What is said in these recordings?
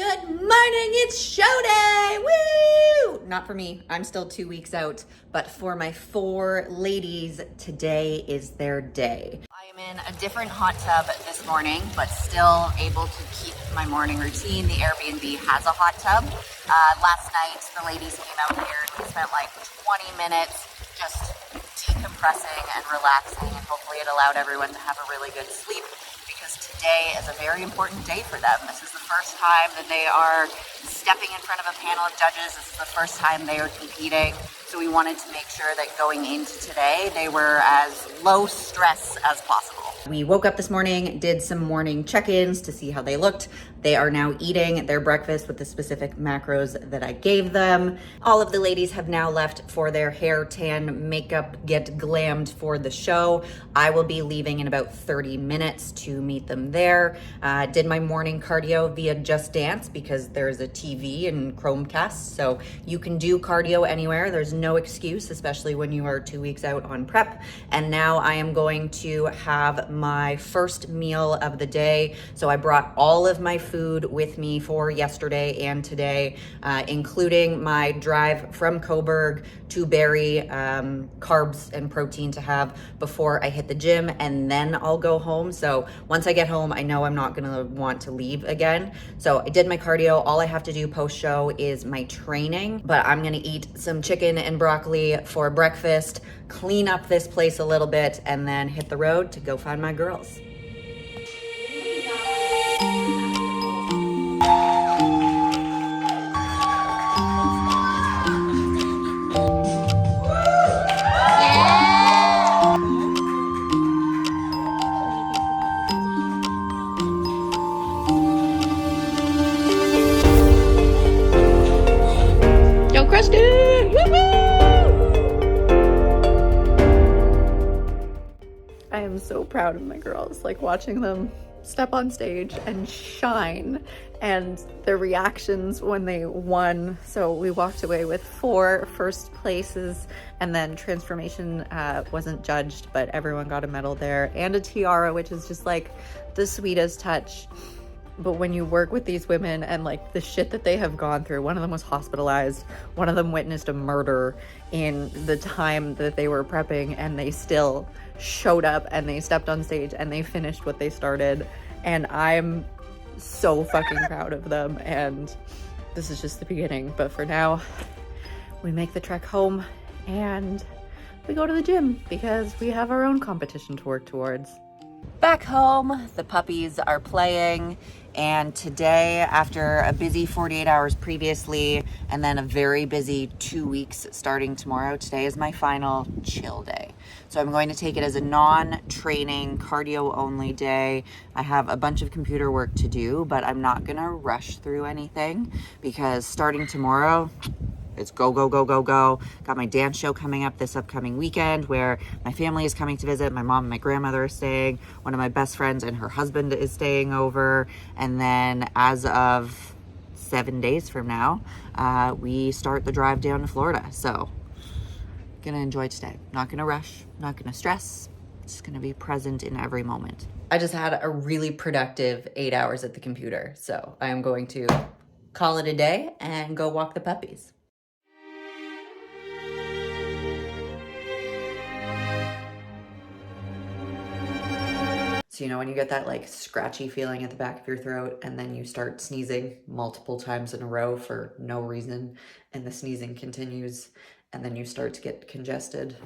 Good morning, it's show day! Woo! Not for me, I'm still 2 weeks out, but for my 4 ladies, today is their day. I am in a different hot tub this morning, but still able to keep my morning routine. The Airbnb has a hot tub. Last night, the ladies came out here and we spent like 20 minutes just decompressing and relaxing, and hopefully it allowed everyone to have a really good sleep, because today is a very important day for them. This is the first time that they are stepping in front of a panel of judges. This is the first time they are competing. So we wanted to make sure that going into today, they were as low stress as possible. We woke up this morning, did some morning check-ins to see how they looked. They are now eating their breakfast with the specific macros that I gave them. All of the ladies have now left for their hair, tan, makeup, get glammed for the show. I will be leaving in about 30 minutes to meet them there. Did my morning cardio via Just Dance because there's a TV and Chromecast, so you can do cardio anywhere. There's no excuse, especially when you are 2 weeks out on prep. And now I am going to have my first meal of the day. So I brought all of my food with me for yesterday and today, including my drive from Coburg to Barrie, carbs and protein to have before I hit the gym, and then I'll go home. So once I get home, I know I'm not gonna want to leave again. So I did my cardio. All I have to do post-show is my training, but I'm gonna eat some chicken and broccoli for breakfast, clean up this place a little bit, and then hit the road to go find my girls. Yo, Kristen! Woo-hoo! I am so proud of my girls, like watching them step on stage and shine, and their reactions when they won. So we walked away with 4 first places, and then transformation wasn't judged, but everyone got a medal there and a tiara, which is just like the sweetest touch. But when you work with these women and like the shit that they have gone through, one of them was hospitalized, one of them witnessed a murder in the time that they were prepping, and they still showed up and they stepped on stage and they finished what they started. And I'm so fucking proud of them, and this is just the beginning. But for now, we make the trek home and we go to the gym because we have our own competition to work towards. Back home, the puppies are playing, and today, after a busy 48 hours previously and then a very busy 2 weeks starting tomorrow, today is my final chill day. So I'm going to take it as a non-training, cardio-only day. I have a bunch of computer work to do, but I'm not gonna rush through anything because starting tomorrow, it's go, go, go, go, go. Got my dance show coming up this upcoming weekend where my family is coming to visit. My mom and my grandmother are staying. One of my best friends and her husband is staying over. And then as of 7 days from now, we start the drive down to Florida. So gonna enjoy today. Not gonna rush, not gonna stress. Just gonna be present in every moment. I just had a really productive 8 hours at the computer. So I am going to call it a day and go walk the puppies. So, you know, when you get that like scratchy feeling at the back of your throat and then you start sneezing multiple times in a row for no reason, and the sneezing continues, and then you start to get congested.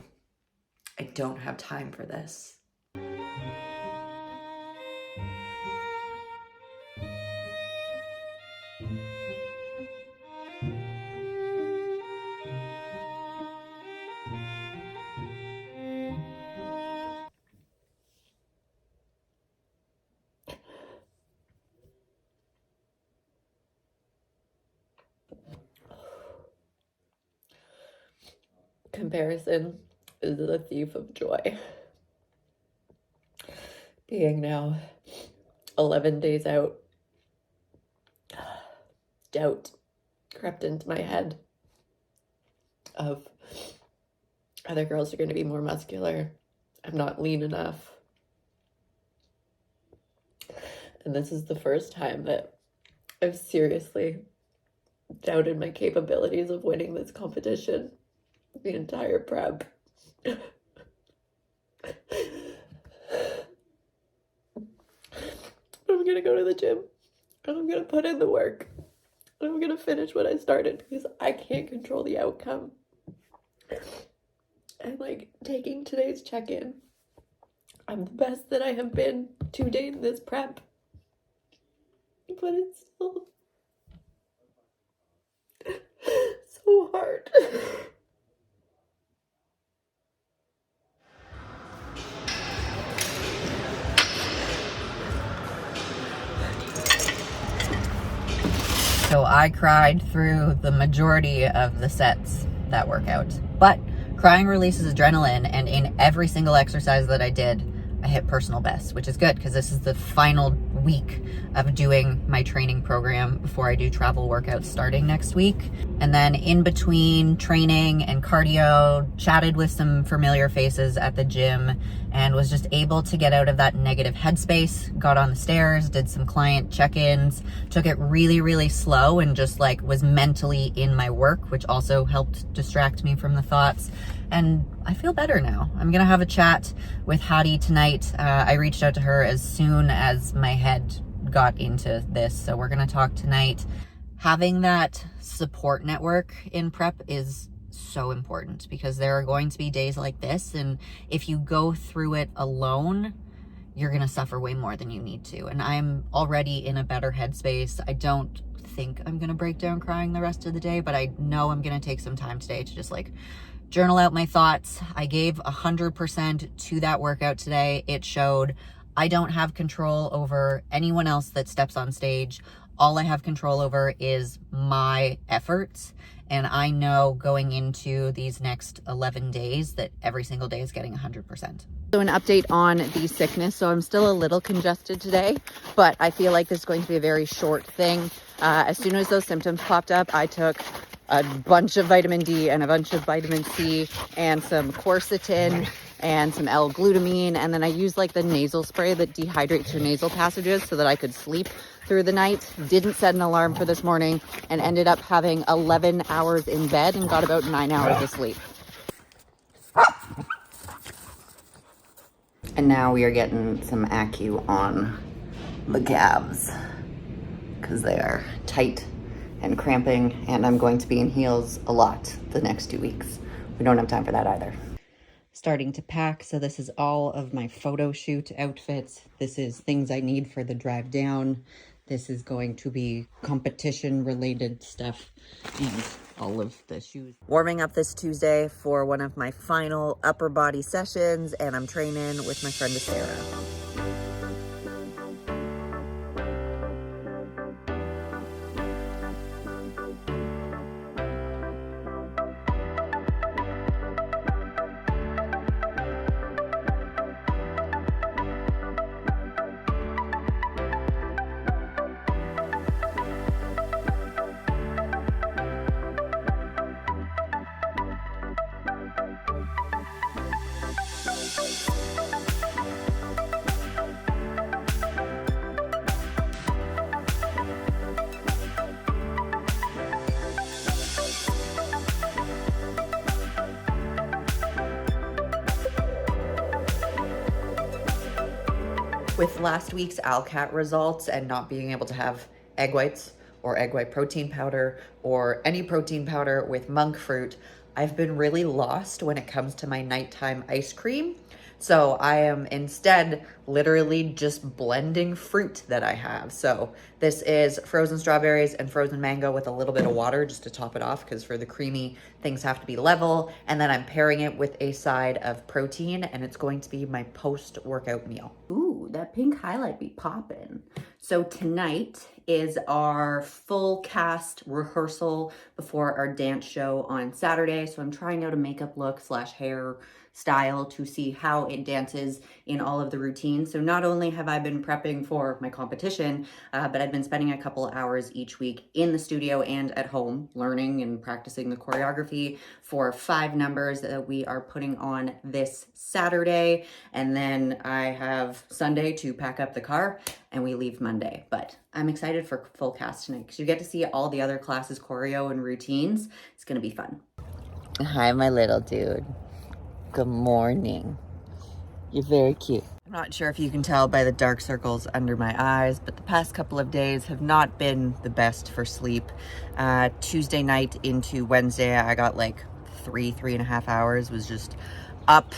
I don't have time for this. Comparison is the thief of joy. Being now 11 days out, doubt crept into my head of other girls are going to be more muscular. I'm not lean enough. And this is the first time that I've seriously doubted my capabilities of winning this competition the entire prep. I'm gonna go to the gym and I'm gonna put in the work and I'm gonna finish what I started because I can't control the outcome. And like taking today's check-in, I'm the best that I have been to date in this prep, but it's still so hard. So I cried through the majority of the sets that workout. But crying releases adrenaline, and in every single exercise that I did, I hit personal best, which is good because this is the final week of doing my training program before I do travel workouts starting next week. And then in between training and cardio, chatted with some familiar faces at the gym and was just able to get out of that negative headspace, got on the stairs, did some client check-ins, took it really, really slow and just like was mentally in my work, which also helped distract me from the thoughts. And I feel better now. I'm gonna have a chat with Hattie tonight. I reached out to her as soon as my head got into this. So we're gonna talk tonight. Having that support network in prep is so important because there are going to be days like this. And if you go through it alone, you're gonna suffer way more than you need to. And I'm already in a better headspace. I don't think I'm gonna break down crying the rest of the day, but I know I'm gonna take some time today to just like journal out my thoughts. I gave 100% to that workout today. It showed I don't have control over anyone else that steps on stage. All I have control over is my efforts. And I know going into these next 11 days that every single day is getting 100%. So an update on the sickness. So I'm still a little congested today, but I feel like this is going to be a very short thing. As soon as those symptoms popped up, I took a bunch of vitamin D and a bunch of vitamin C and some quercetin and some L-glutamine. And then I used like the nasal spray that dehydrates your nasal passages so that I could sleep through the night. Didn't set an alarm for this morning and ended up having 11 hours in bed and got about 9 hours of sleep. And now we are getting some acu on the calves because they are tight and cramping, and I'm going to be in heels a lot the next 2 weeks. We don't have time for that either. Starting to pack, so this is all of my photo shoot outfits. This is things I need for the drive down. This is going to be competition related stuff and all of the shoes. Warming up this Tuesday for one of my final upper body sessions, and I'm training with my friend Sarah. With last week's ALCAT results and not being able to have egg whites or egg white protein powder or any protein powder with monk fruit, I've been really lost when it comes to my nighttime ice cream. So I am instead literally just blending fruit that I have. So this is frozen strawberries and frozen mango with a little bit of water just to top it off, because for the creamy, things have to be level. And then I'm pairing it with a side of protein, and it's going to be my post-workout meal. Ooh, that pink highlight be poppin'. So tonight is our full cast rehearsal before our dance show on Saturday. So I'm trying out a makeup look / hair style to see how it dances in all of the routines. So not only have I been prepping for my competition, but I've been spending a couple hours each week in the studio and at home learning and practicing the choreography for 5 numbers that we are putting on this Saturday. And then I have some Sunday to pack up the car and we leave Monday. But I'm excited for full cast tonight because you get to see all the other classes' choreo and routines. It's gonna be fun. Hi, my little dude. Good morning. You're very cute. I'm not sure if you can tell by the dark circles under my eyes, but the past couple of days have not been the best for sleep. Tuesday night into Wednesday, I got like three and a half hours, was just up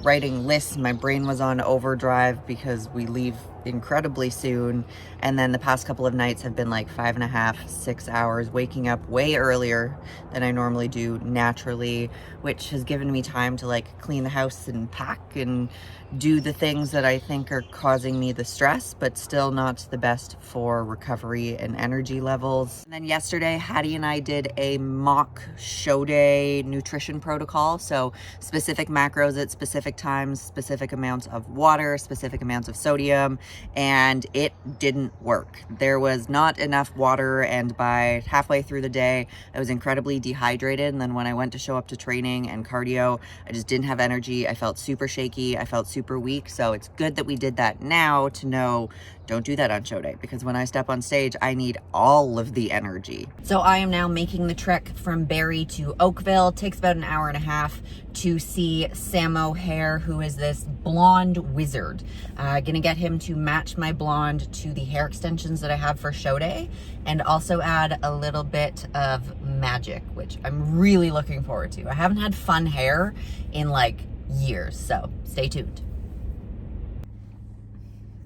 writing lists. My brain was on overdrive because we leave incredibly soon. And then the past couple of nights have been like 5.5, 6 hours, waking up way earlier than I normally do naturally, which has given me time to like clean the house and pack and do the things that I think are causing me the stress, but still not the best for recovery and energy levels. And then yesterday, Hattie and I did a mock show day nutrition protocol. So specific macros at specific times, specific amounts of water, specific amounts of sodium, and it didn't work. There was not enough water, and by halfway through the day, I was incredibly dehydrated. And then when I went to show up to training and cardio, I just didn't have energy. I felt super shaky. I felt super weak. So it's good that we did that now to know don't do that on show day, because when I step on stage, I need all of the energy. So I am now making the trek from Barrie to Oakville. It takes about an hour and a half to see Sam O'Hare, who is this blonde wizard. Gonna get him to match my blonde to the hair extensions that I have for show day, and also add a little bit of magic, which I'm really looking forward to. I haven't had fun hair in like years, so stay tuned.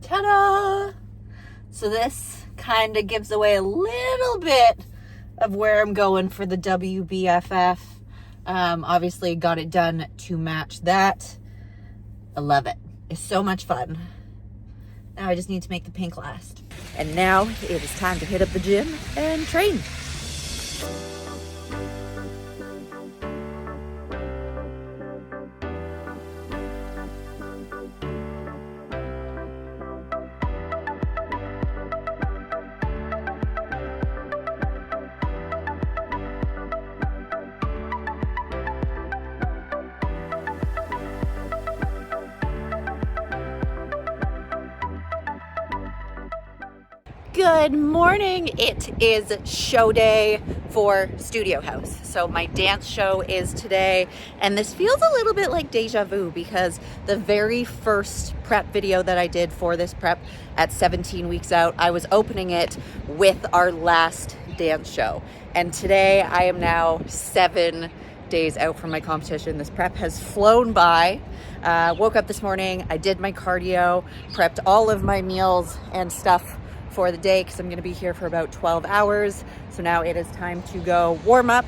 Ta-da! So this kind of gives away a little bit of where I'm going for the WBFF. Obviously got it done to match that. I love it. It's so much fun. Now I just need to make the pink last. And now it is time to hit up the gym and train. Good morning. It is show day for Studio House. So my dance show is today, and this feels a little bit like deja vu because the very first prep video that I did for this prep at 17 weeks out, I was opening it with our last dance show. And today I am now 7 days out from my competition. This prep has flown by. Woke up this morning, I did my cardio, prepped all of my meals and stuff for the day because I'm going to be here for about 12 hours. So now it is time to go warm up,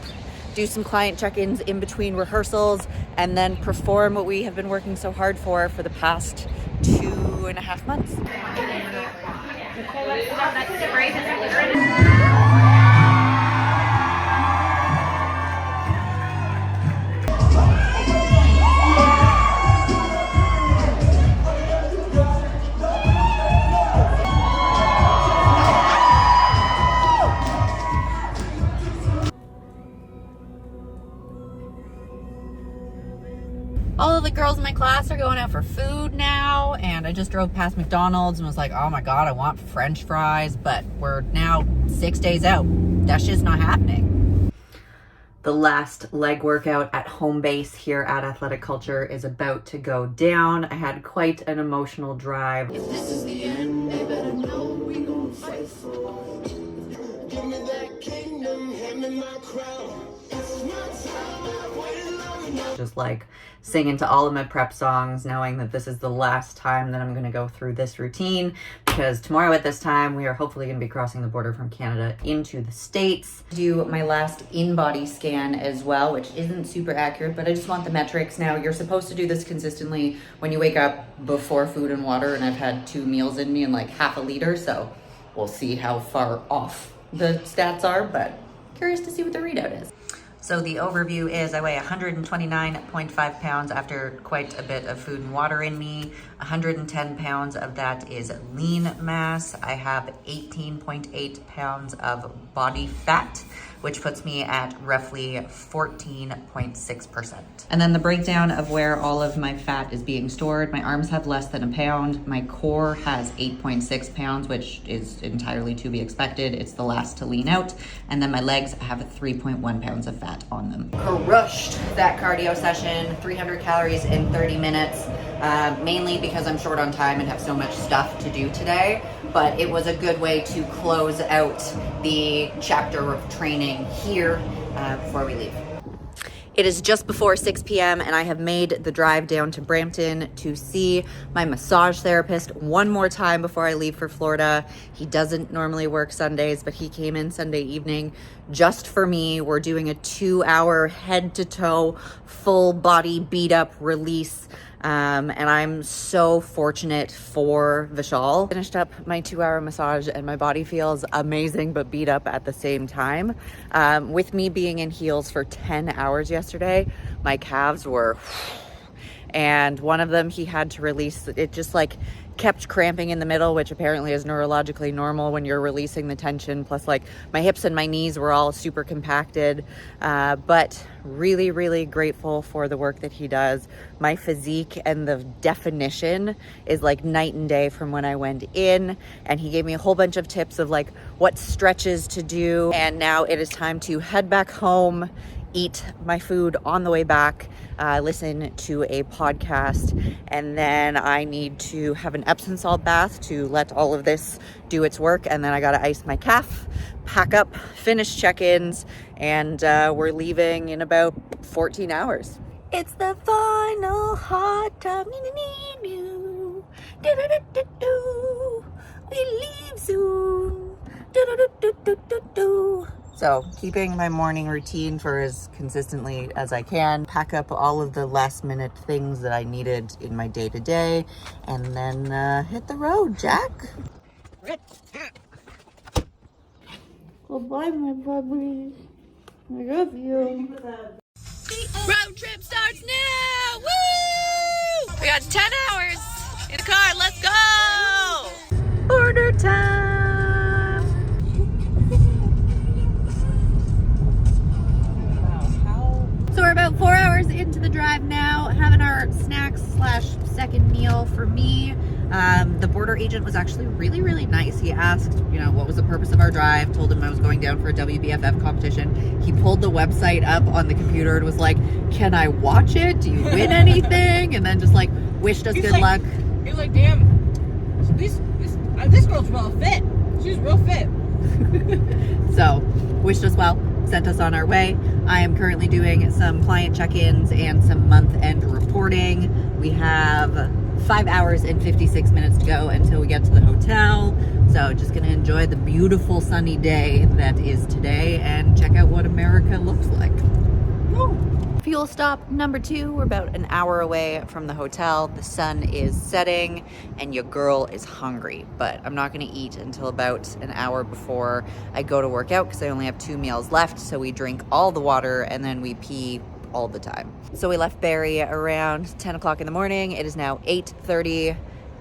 do some client check-ins in between rehearsals, and then perform what we have been working so hard for the past 2.5 months. All of the girls in my class are going out for food now, and I just drove past McDonald's and was like, oh my God, I want French fries, but we're now 6 days out. That's just not happening. The last leg workout at home base here at Athletic Culture is about to go down. I had quite an emotional drive. If this is the end, they better know we gonna fight for it. Give me that kingdom, hand me my crown. It's my time, I've waited long enough. Just like singing to all of my prep songs, knowing that this is the last time that I'm going to go through this routine, because tomorrow at this time we are hopefully going to be crossing the border from Canada into the States. Do my last in-body scan as well, which isn't super accurate, but I just want the metrics. Now you're supposed to do this consistently when you wake up before food and water, and I've had 2 meals in me and like half a liter, so we'll see how far off the stats are, but curious to see what the readout is. So the overview is I weigh 129.5 pounds after quite a bit of food and water in me. 110 pounds of that is lean mass. I have 18.8 pounds of body fat. which puts me at roughly 14.6%. And then the breakdown of where all of my fat is being stored. My arms have less than a pound. My core has 8.6 pounds, which is entirely to be expected. It's the last to lean out. And then my legs have 3.1 pounds of fat on them. Crushed that cardio session, 300 calories in 30 minutes, mainly because I'm short on time and have so much stuff to do today. But it was a good way to close out the chapter of training here before we leave. It is just before 6 p.m. and I have made the drive down to Brampton to see my massage therapist one more time before I leave for Florida. He doesn't normally work Sundays, but he came in Sunday evening just for me. We're doing a 2-hour head to toe, full body beat up release. And I'm so fortunate for Vishal. Finished up my 2-hour massage and my body feels amazing but beat up at the same time. With me being in heels for 10 hours yesterday, my calves were, and one of them he had to release. It just like kept cramping in the middle, which apparently is neurologically normal when you're releasing the tension. Plus, like, my hips and my knees were all super compacted, but really, really grateful for the work that he does. My physique and the definition is like night and day from when I went in, and he gave me a whole bunch of tips of like what stretches to do. And now it is time to head back home, eat my food on the way back, listen to a podcast, and then I need to have an Epsom salt bath to let all of this do its work. And then I gotta ice my calf, pack up, finish check-ins, and we're leaving in about 14 hours. It's the final hot tub. We leave soon. So keeping my morning routine for as consistently as I can, pack up all of the last minute things that I needed in my day to day, and then hit the road, Jack. Goodbye, my puppies. I love you. Road trip starts now! Woo! We got 10 hours in the car. Let's go! Order time. So we're about 4 hours into the drive now, having our snacks / second meal for me. The border agent was actually really, really nice. He asked, what was the purpose of our drive, told him I was going down for a WBFF competition. He pulled the website up on the computer and was like, can I watch it? Do you win anything? And then just like wished us good luck. He was like, damn, this girl's well fit. She's real fit. So, wished us well, sent us on our way. I am currently doing some client check-ins and some month-end reporting. We have 5 hours and 56 minutes to go until we get to the hotel. So just gonna enjoy the beautiful sunny day that is today and check out what America looks like. Woo. Fuel stop number 2. We're about an hour away from the hotel. The sun is setting and your girl is hungry, but I'm not gonna eat until about an hour before I go to work out because I only have 2 meals left. So we drink all the water and then we pee all the time. So we left Barrie around 10 o'clock in the morning. It is now 8:30.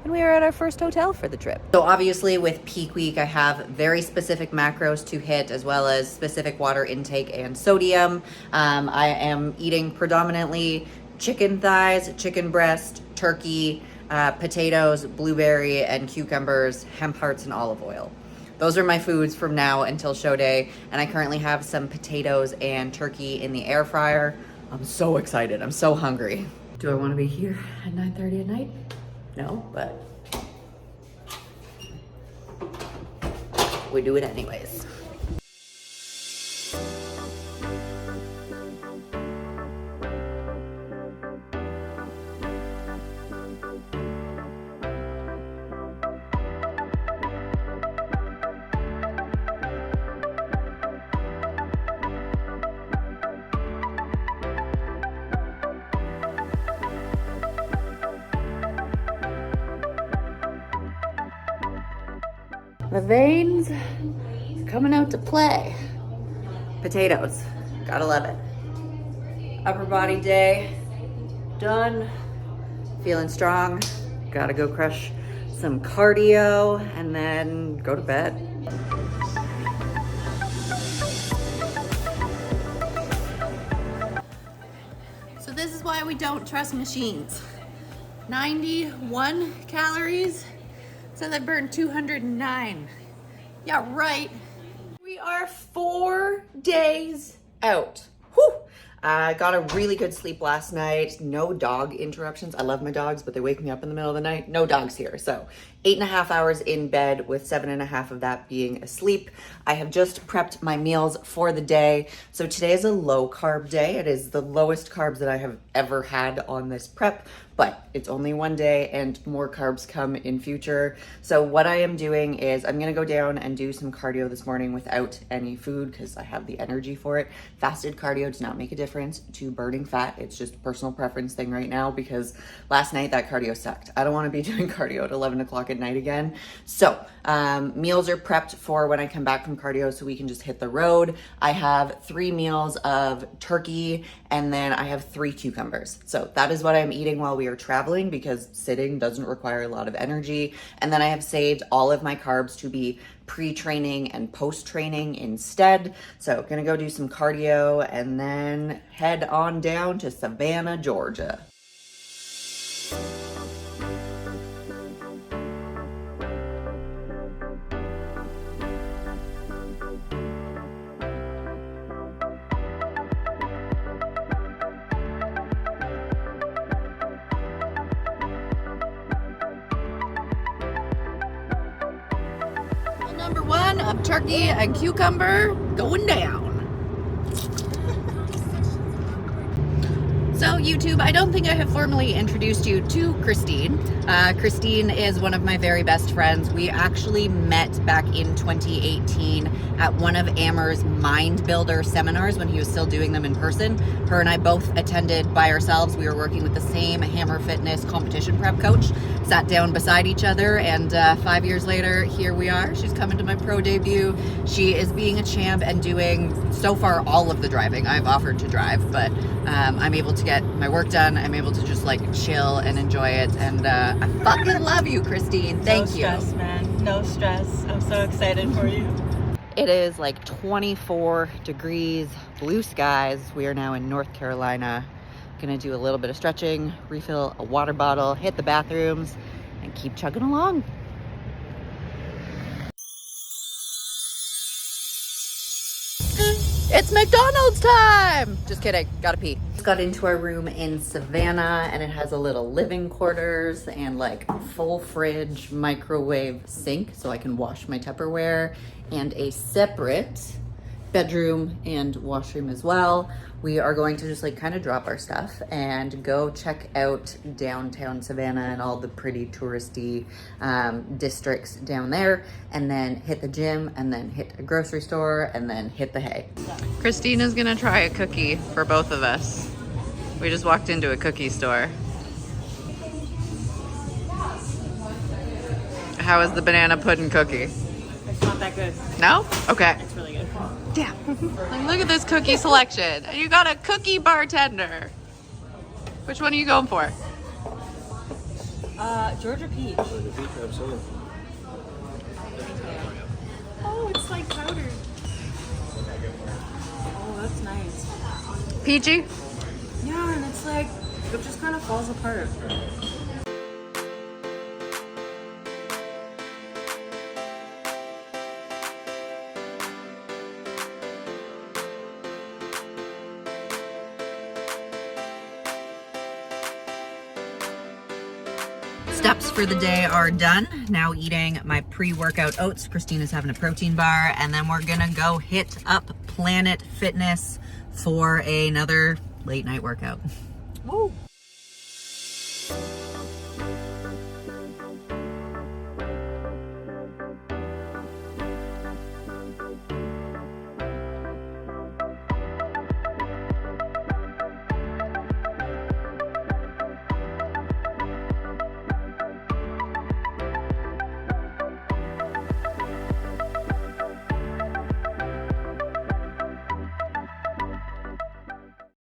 And we are at our first hotel for the trip. So obviously with peak week, I have very specific macros to hit as well as specific water intake and sodium. I am eating predominantly chicken thighs, chicken breast, turkey, potatoes, blueberry and cucumbers, hemp hearts and olive oil. Those are my foods from now until show day. And I currently have some potatoes and turkey in the air fryer. I'm so excited. I'm so hungry. Do I want to be here at 9:30 at night? No, but we do it anyways. The veins coming out to play. Potatoes, gotta love it. Upper body day, done. Feeling strong, gotta go crush some cardio and then go to bed. So this is why we don't trust machines. 91 calories. Said I burned 209. Yeah, right. We are 4 days out. Whew. I got a really good sleep last night. No dog interruptions. I love my dogs, but they wake me up in the middle of the night. No dogs here. So 8.5 hours in bed with 7.5 of that being asleep. I have just prepped my meals for the day. So today is a low carb day. It is the lowest carbs that I have ever had on this prep, but it's only one day and more carbs come in future. So what I am doing is I'm gonna go down and do some cardio this morning without any food because I have the energy for it. Fasted cardio does not make a difference to burning fat. It's just a personal preference thing right now because last night that cardio sucked. I don't wanna be doing cardio at 11 o'clock at night again. So meals are prepped for when I come back from cardio so we can just hit the road. I have 3 meals of turkey and then I have 3 cucumbers. So that is what I'm eating while we are traveling because sitting doesn't require a lot of energy. And then I have saved all of my carbs to be pre-training and post-training instead. So gonna go do some cardio and then head on down to Savannah, Georgia. Number 1 of turkey and cucumber going down. So YouTube, I don't think I have formally introduced you to Christine. Christine is one of my very best friends. We actually met back in 2018 at one of Amer's Mind Builder seminars when he was still doing them in person. Her and I both attended by ourselves. We were working with the same Hammer Fitness competition prep coach, sat down beside each other, and 5 years later, here we are. She's coming to my pro debut. She is being a champ and doing, so far, all of the driving. I've offered to drive, but I'm able to get my work done. I'm able to just like chill and enjoy it. And I fucking love you, Christine. Thank you. No stress, man. No stress. I'm so excited for you. It is like 24 degrees, blue skies. We are now in North Carolina. Gonna do a little bit of stretching, refill a water bottle, hit the bathrooms, and keep chugging along. It's McDonald's time! Just kidding, gotta pee. Just got into our room in Savannah and it has a little living quarters and like full fridge, microwave, sink so I can wash my Tupperware, and a separate bedroom and washroom as well. We are going to just like kind of drop our stuff and go check out downtown Savannah and all the pretty touristy districts down there, and then hit the gym, and then hit a grocery store, and then hit the hay. Christina's gonna try a cookie for both of us. We just walked into a cookie store. How is the banana pudding cookie? It's not that good. No? Okay. It's really good. Damn. Like, look at this cookie selection. And you got a cookie bartender. Which one are you going for? Georgia peach. Absolutely. Oh, it's like powdered. Oh, that's nice. Peachy? Yeah, and it's like, it just kind of falls apart. Steps for the day are done. Now eating my pre-workout oats. Christina's having a protein bar, and then we're gonna go hit up Planet Fitness for another late night workout. Woo!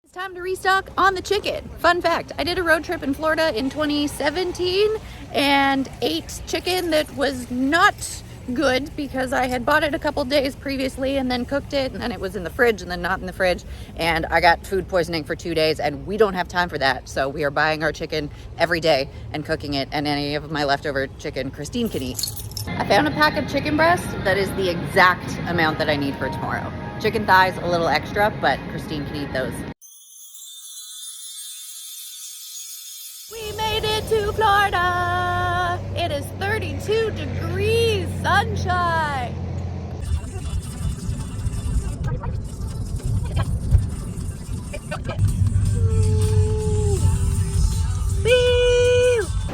It's time to restock on the chicken. Fun fact, I did a road trip in Florida in 2017 and ate chicken that was not good because I had bought it a couple days previously and then cooked it, and then it was in the fridge and then not in the fridge, and I got food poisoning for 2 days, and we don't have time for that. So we are buying our chicken every day and cooking it, and any of my leftover chicken Christine can eat. I found a pack of chicken breast that is the exact amount that I need for tomorrow. Chicken thighs a little extra, but Christine can eat those. We made it to Florida. It is 32 degrees sunshine.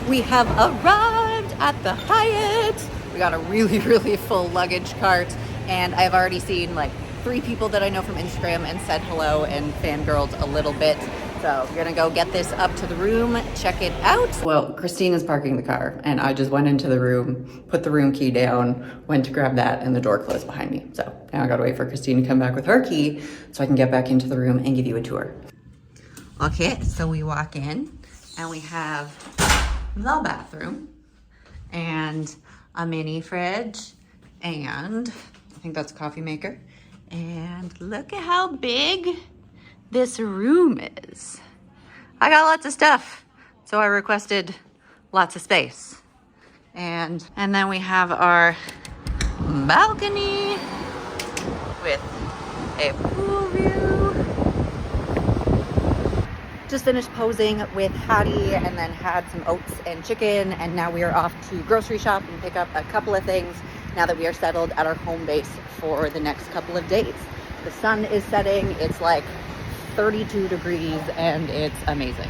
We have arrived at the Hyatt. We got a really, really full luggage cart, and I've already seen like 3 people that I know from Instagram and said hello and fangirled a little bit. So we're gonna go get this up to the room, check it out. Well, Christine is parking the car, and I just went into the room, put the room key down, went to grab that, and the door closed behind me. So now I gotta wait for Christine to come back with her key so I can get back into the room and give you a tour. Okay, so we walk in and we have the bathroom and a mini fridge, and I think that's a coffee maker. And look at how big this room is. I got lots of stuff, so I requested lots of space. And then we have our balcony with a pool view. Just finished posing with Hattie and then had some oats and chicken, and now we are off to grocery shop and pick up a couple of things now that we are settled at our home base for the next couple of days. The sun is setting, it's like 32 degrees and it's amazing.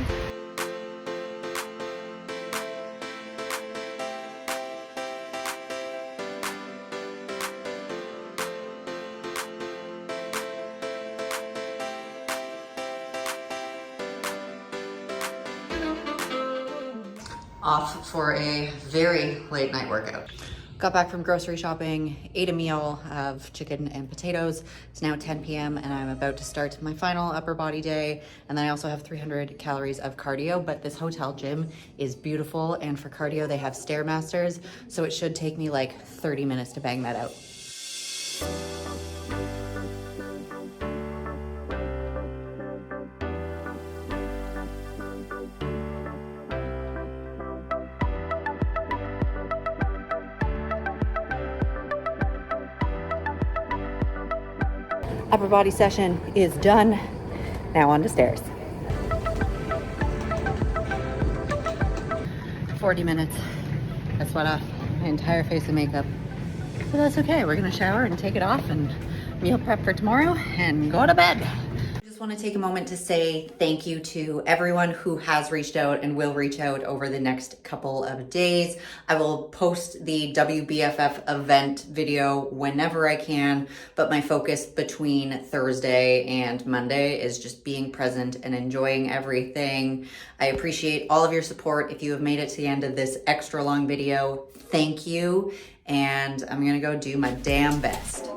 Off for a very late night workout. Got back from grocery shopping, ate a meal of chicken and potatoes. It's now 10 p.m. and I'm about to start my final upper body day. And then I also have 300 calories of cardio, but this hotel gym is beautiful. And for cardio, they have Stairmasters. So it should take me like 30 minutes to bang that out. Upper body session is done. Now on the stairs. 40 minutes. I sweat off my entire face of makeup. But that's okay. We're gonna shower and take it off and meal prep for tomorrow and go to bed. I just want to take a moment to say thank you to everyone who has reached out and will reach out over the next couple of days. I will post the WBFF event video whenever I can, but my focus between Thursday and Monday is just being present and enjoying everything. I appreciate all of your support. If you have made it to the end of this extra long video, thank you. And I'm gonna go do my damn best.